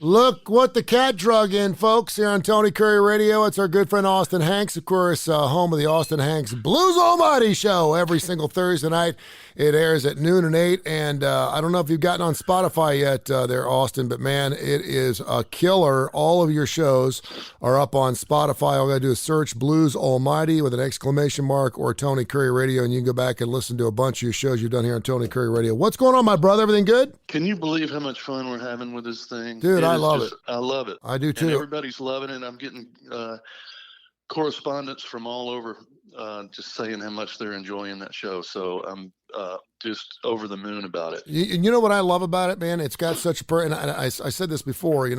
Look what the cat drug in, folks, here on Tony Curry Radio. It's our good friend Austin Hanks, of course, home of the Austin Hanks Blues Almighty Show every single Thursday night. It airs at noon and 8, and I don't know if you've gotten on Spotify yet there, Austin, but, man, it is a killer. All of your shows are up on Spotify. All you got to do is search Blues Almighty with an exclamation mark or Tony Curry Radio, and you can go back and listen to a bunch of your shows you've done here on Tony Curry Radio. What's going on, my brother? Everything good? Can you believe how much fun we're having with this thing? Dude, I love it. I love it. I do, too. And everybody's loving it. I'm getting correspondence from all over just saying how much they're enjoying that show. So I'm just over the moon about it. You know what I love about it, man? It's got such a and I said this before,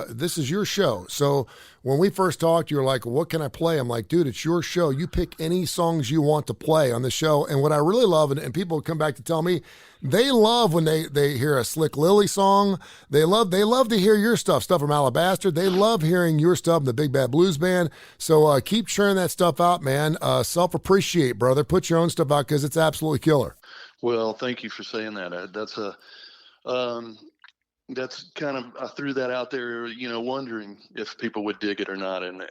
this is your show. So when we first talked, you're like, what can I play? I'm like, dude, it's your show. You pick any songs you want to play on the show. And what I really love, and people come back to tell me, they love when they hear a Slick Lily song. They love to hear your stuff from Alabaster. They love hearing your stuff in the Big Bad Blues Band. So keep churning that stuff out, man. Self-appreciate, brother. Put your own stuff out because it's absolutely killer. Well, thank you for saying that. That's kind of, I threw that out there, wondering if people would dig it or not, and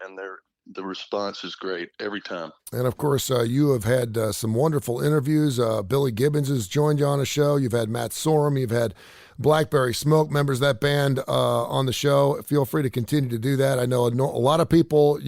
the response is great every time. And of course, you have had some wonderful interviews. Billy Gibbons has joined you on a show. You've had Matt Sorum. You've had Blackberry Smoke, members of that band, on the show. Feel free to continue to do that. I know a lot of people,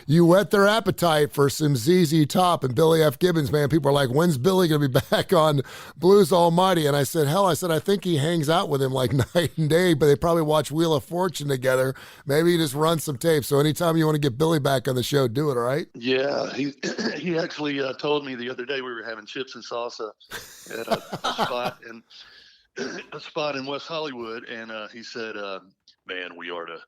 you whet their appetite for some ZZ Top and Billy F. Gibbons, man. People are like, when's Billy going to be back on Blues Almighty? And I said, I think he hangs out with him like night and day, but they probably watch Wheel of Fortune together. Maybe he just runs some tapes. So anytime you want to get Billy back on the show, do it, all right? Yeah, he actually told me the other day we were having chips and salsa at a spot in West Hollywood, and he said, man, we ought to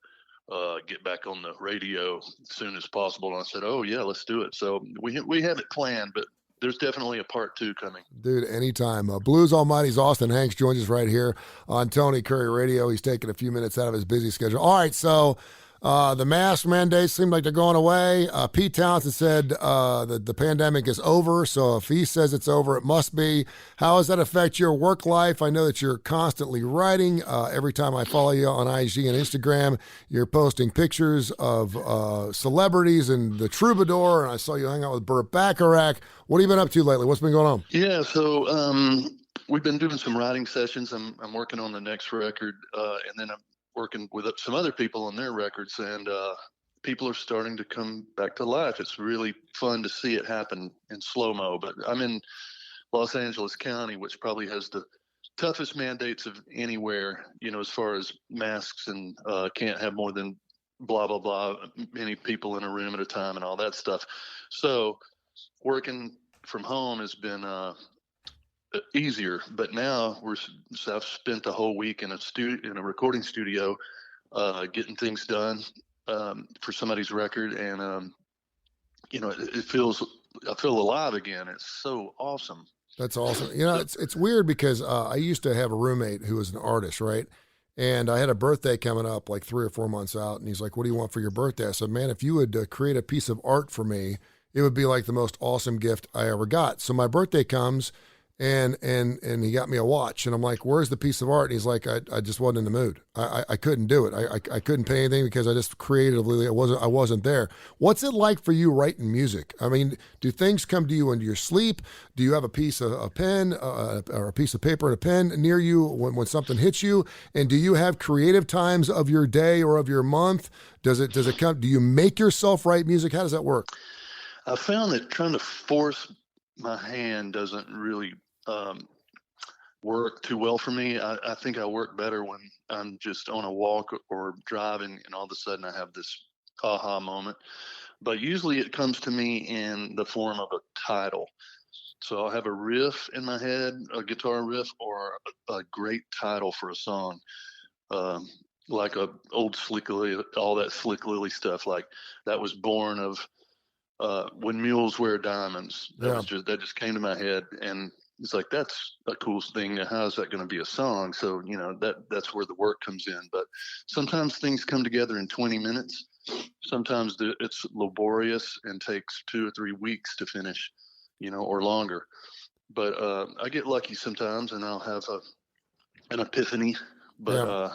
get back on the radio as soon as possible. And I said, oh yeah, let's do it. So we have it planned, but there's definitely a part 2 coming. Dude, anytime. Blues Almighty's Austin Hanks joins us right here on Tony Curry Radio. He's taking a few minutes out of his busy schedule. All right, so the mask mandates seem like they're going away. Pete Townsend said that the pandemic is over, so if he says it's over, it must be. How does that affect your work life? I know that you're constantly writing. Every time I follow you on IG and Instagram, you're posting pictures of celebrities and the Troubadour, and I saw you hang out with Burt Bacharach. What have you been up to lately? What's been going on? Yeah, so we've been doing some writing sessions. I'm working on the next record, and then I'm working with some other people on their records, and people are starting to come back to life. It's really fun to see it happen in slow-mo. But I'm in Los Angeles County, which probably has the toughest mandates of anywhere, as far as masks and can't have more than blah, blah, blah, many people in a room at a time and all that stuff. So working from home has been easier, but now I've spent the whole week in a recording studio, getting things done for somebody's record, and I feel alive again. It's so awesome. That's awesome. It's weird because I used to have a roommate who was an artist, right? And I had a birthday coming up like 3 or 4 months out, and he's like, "What do you want for your birthday?" I said, "Man, if you would create a piece of art for me, it would be like the most awesome gift I ever got." So my birthday comes. And he got me a watch, and I'm like, "Where's the piece of art?" And he's like, I just wasn't in the mood. I couldn't do it. I couldn't pay anything because I just creatively I wasn't there. What's it like for you writing music? I mean, do things come to you into your sleep? Do you have a piece of a pen or a piece of paper and a pen near you when something hits you? And do you have creative times of your day or of your month? Does it come? Do you make yourself write music? How does that work? I found that trying to force my hand doesn't really work too well for me. I think I work better when I'm just on a walk or driving, and all of a sudden I have this aha moment. But usually it comes to me in the form of a title. So I'll have a riff in my head, a guitar riff, or a great title for a song, like a old Slick Lily, all that Slick Lily stuff. Like that was born of When Mules Wear Diamonds. That just came to my head, and it's like, that's a cool thing. How is that going to be a song? So, that's where the work comes in. But sometimes things come together in 20 minutes. Sometimes it's laborious and takes 2 or 3 weeks to finish, or longer. But I get lucky sometimes, and I'll have an epiphany. But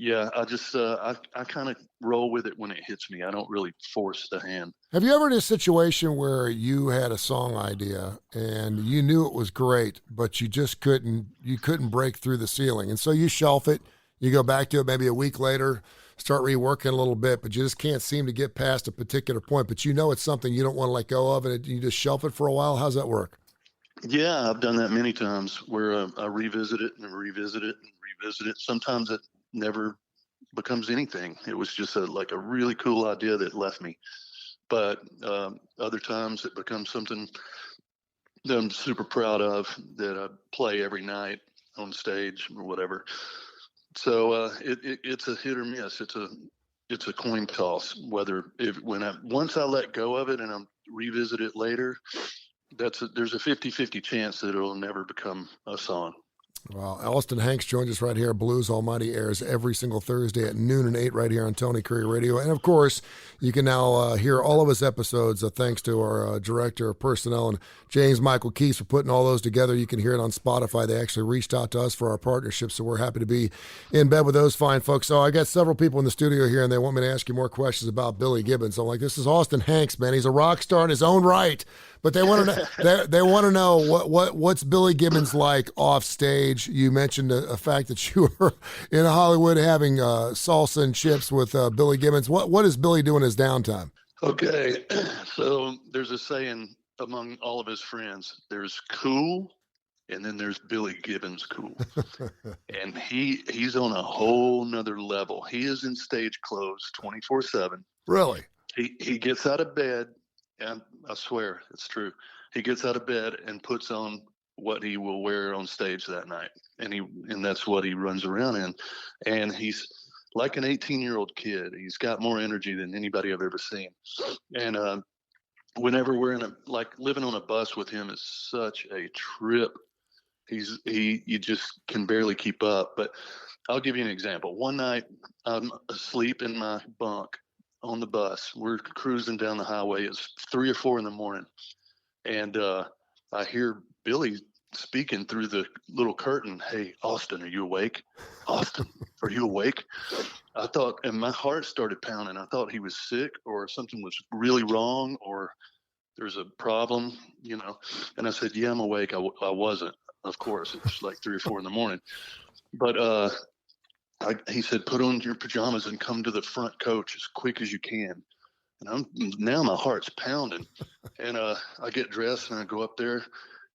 Yeah, I just I kind of roll with it when it hits me. I don't really force the hand. Have you ever in a situation where you had a song idea and you knew it was great, but you couldn't break through the ceiling, and so you shelf it, you go back to it maybe a week later, start reworking a little bit, but you just can't seem to get past a particular point, but you know it's something you don't want to let go of, and you just shelf it for a while. How's that work? Yeah, I've done that many times where I revisit it and revisit it and revisit it. Sometimes it never becomes anything. It was just like a really cool idea that left me. But other times it becomes something that I'm super proud of that I play every night on stage or whatever. So it's a hit or miss. It's a coin toss. Whether if when I once I let go of it and I revisit it later, there's a 50-50 chance that it'll never become a song. Well, Austin Hanks joins us right here. Blues Almighty airs every single Thursday at noon and 8 right here on Tony Kurre Radio. And of course, you can now hear all of his episodes thanks to our director of personnel and James Michael Keys for putting all those together. You can hear it on Spotify. They actually reached out to us for our partnership, so we're happy to be in bed with those fine folks. So I got several people in the studio here, and they want me to ask you more questions about Billy Gibbons. So I'm like, this is Austin Hanks, man. He's a rock star in his own right. But they want to know, they want to know what's Billy Gibbons like off stage. You mentioned a fact that you were in Hollywood having salsa and chips with Billy Gibbons. What is Billy doing in his downtime? Okay, so there's a saying among all of his friends: there's cool, and then there's Billy Gibbons cool, and he's on a whole nother level. He is in stage clothes 24/7. Really? He gets out of bed, and I swear it's true. He gets out of bed and puts on what he will wear on stage that night, and that's what he runs around in, and he's like an 18-year-old kid. He's got more energy than anybody I've ever seen, and whenever we're like living on a bus with him is such a trip. You just can barely keep up. But I'll give you an example. One night I'm asleep in my bunk on the bus. We're cruising down the highway. It's 3 or 4 in the morning, and I hear Billy speaking through the little curtain. Hey, Austin, are you awake? Austin, are you awake? I thought, and my heart started pounding. I thought he was sick or something was really wrong or there's a problem. And I said, yeah, I'm awake. I wasn't, of course. It was like 3 or 4 in the morning. But he said, put on your pajamas and come to the front coach as quick as you can. And now my heart's pounding. And I get dressed and I go up there.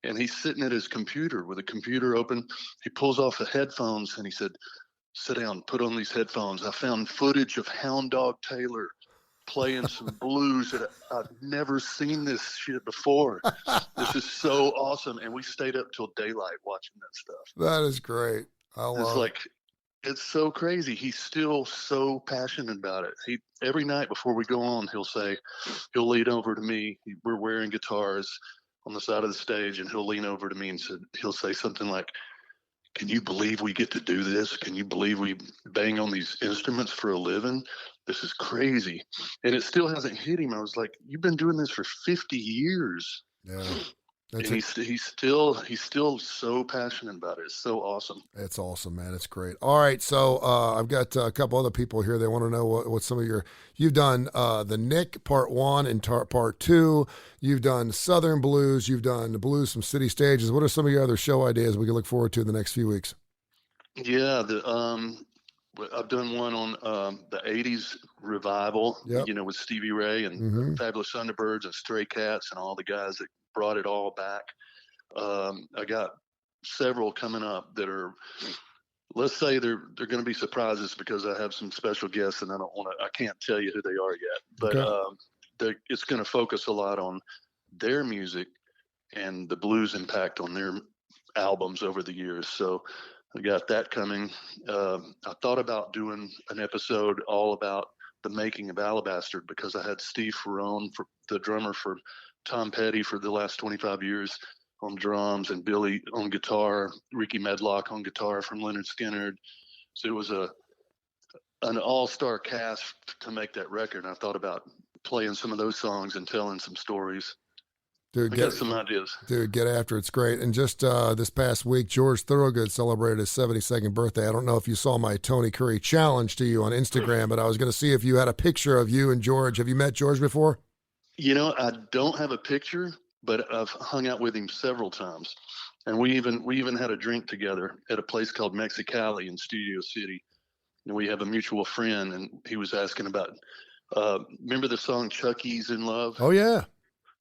And he's sitting at his computer with the computer open. He pulls off the headphones and he said, sit down, put on these headphones. I found footage of Hound Dog Taylor playing some blues that I've never seen this shit before. This is so awesome. And we stayed up till daylight watching that stuff. That is great. I love it. It's so crazy. He's still so passionate about it. Every night before we go on, he'll lean over to me. We're wearing guitars on the side of the stage, and he'll lean over to me and he'll say something like, can you believe we get to do this? Can you believe we bang on these instruments for a living? This is crazy. And it still hasn't hit him. I was like, you've been doing this for 50 years. Yeah. And he's still so passionate about it. It's so awesome. It's awesome, man. It's great. All right, so I've got a couple other people here. They want to know what some of you've done the Nick Part 1 and Part 2. You've done Southern Blues. You've done the blues from city stages. What are some of your other show ideas we can look forward to in the next few weeks? Yeah, I've done one on the 80s revival, Yep. with Stevie Ray and Fabulous Thunderbirds and Stray Cats and all the guys that brought it all back. I got several coming up that are, let's say they're going to be surprises because I have some special guests and I can't tell you who they are yet, but okay. It's going to focus a lot on their music and the blues impact on their albums over the years. So I got that coming. I thought about doing an episode all about the making of Alabaster because I had Steve Ferrone, the drummer for Tom Petty for the last 25 years on drums, and Billy on guitar, Ricky Medlock on guitar from Leonard Skinner. So it was an all-star cast to make that record. And I thought about playing some of those songs and telling some stories. Dude, I got some ideas. Dude, get after it. It's great. And just this past week, George Thorogood celebrated his 72nd birthday. I don't know if you saw my Tony Curry challenge to you on Instagram, but I was going to see if you had a picture of you and George. Have you met George before? I don't have a picture, but I've hung out with him several times, and we even had a drink together at a place called Mexicali in Studio City. And we have a mutual friend, and he was asking about. Remember the song "Chucky's in Love"? Oh yeah.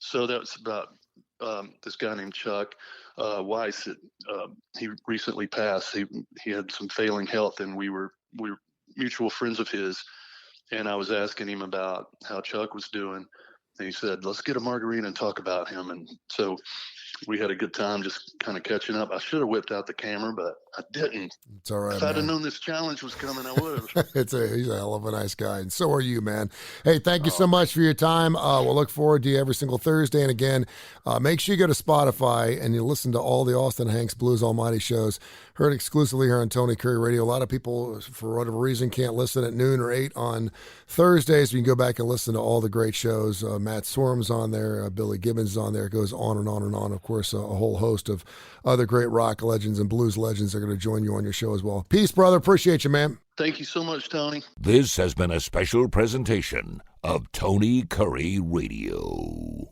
So that's about this guy named Chuck Weiss. He recently passed. He had some failing health, and we were mutual friends of his. And I was asking him about how Chuck was doing, and he said, "Let's get a margarita and talk about him." And so we had a good time just kind of catching up. I should have whipped out the camera, but I didn't. It's all right, If I'd have man. known this challenge was coming, I would have. He's a hell of a nice guy, and so are you, man. Hey, thank you so much for your time. We'll look forward to you every single Thursday. And again, make sure you go to Spotify and you listen to all the Austin Hanks Blues Almighty shows, heard exclusively here on Tony Curry Radio. A lot of people, for whatever reason, can't listen at noon or 8 on Thursdays. You can go back and listen to all the great shows. Matt Sorm's on there, Billy Gibbons is on there. It goes on and on and on. Of course, a whole host of other great rock legends and blues legends are going to join you on your show as well. Peace, brother. Appreciate you, man. Thank you so much, Tony. This has been a special presentation of Tony Curry Radio.